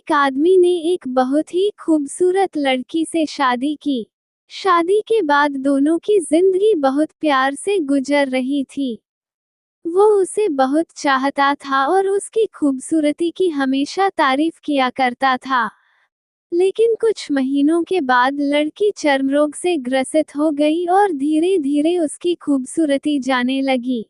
एक आदमी ने एक बहुत ही खूबसूरत लड़की से शादी की। शादी के बाद दोनों की जिंदगी बहुत प्यार से गुजर रही थी। वो उसे बहुत चाहता था और उसकी खूबसूरती की हमेशा तारीफ किया करता था। लेकिन कुछ महीनों के बाद लड़की चर्म रोग से ग्रसित हो गई और धीरे धीरे उसकी खूबसूरती जाने लगी।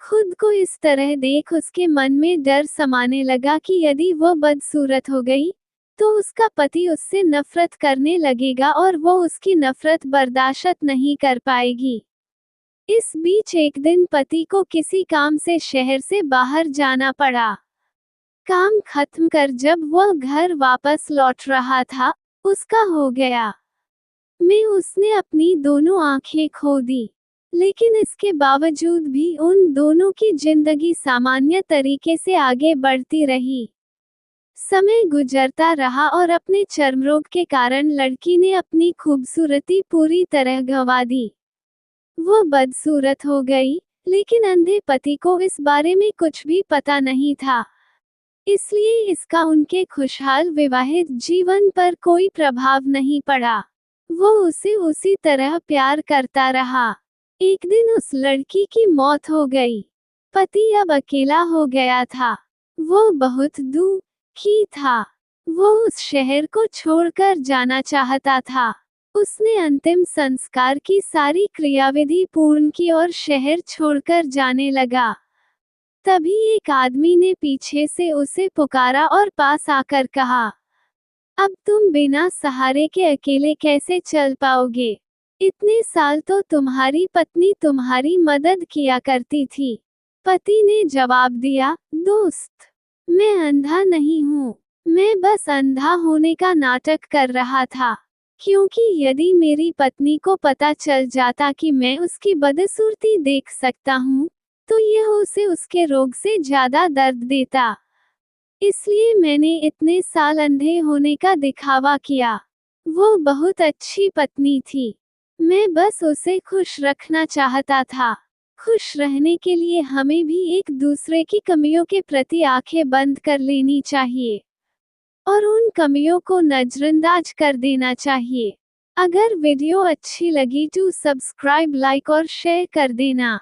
खुद को इस तरह देख उसके मन में डर समाने लगा कि यदि वो बदसूरत हो गई, तो उसका पति उससे नफरत करने लगेगा और वो उसकी नफरत बर्दाश्त नहीं कर पाएगी। इस बीच एक दिन पति को किसी काम से शहर से बाहर जाना पड़ा। काम खत्म कर जब वो घर वापस लौट रहा था, उसका हो गया में उसने अपनी दोनों आंखें खो दी। लेकिन इसके बावजूद भी उन दोनों की जिंदगी सामान्य तरीके से आगे बढ़ती रही। समय गुजरता रहा और अपने चर्मरोग के कारण लड़की ने अपनी खूबसूरती पूरी तरह गंवा दी। वो बदसूरत हो गई, लेकिन अंधे पति को इस बारे में कुछ भी पता नहीं था। इसलिए इसका उनके खुशहाल विवाहित जीवन पर कोई प्रभाव नहीं पड़ा। वो उसे उसी तरह प्यार करता रहा। एक दिन उस लड़की की मौत हो गई। पति अब अकेला हो गया था। वो बहुत दुखी था। वो उस शहर को छोड़कर जाना चाहता था। उसने अंतिम संस्कार की सारी क्रियाविधि पूर्ण की और शहर छोड़कर जाने लगा। तभी एक आदमी ने पीछे से उसे पुकारा और पास आकर कहा, अब तुम बिना सहारे के अकेले कैसे चल पाओगे? इतने साल तो तुम्हारी पत्नी तुम्हारी मदद किया करती थी। पति ने जवाब दिया, दोस्त, मैं अंधा नहीं हूँ। मैं बस अंधा होने का नाटक कर रहा था। क्योंकि यदि मेरी पत्नी को पता चल जाता कि मैं उसकी बदसूरती देख सकता हूँ, तो यह उसे उसके रोग से ज्यादा दर्द देता। इसलिए मैंने इतने साल अंधे होने का दिखावा किया। वो बहुत अच्छी पत्नी थी। मैं बस उसे खुश रखना चाहता था। खुश रहने के लिए हमें भी एक दूसरे की कमियों के प्रति आंखें बंद कर लेनी चाहिए और उन कमियों को नजरअंदाज कर देना चाहिए। अगर वीडियो अच्छी लगी तो सब्सक्राइब, लाइक और शेयर कर देना।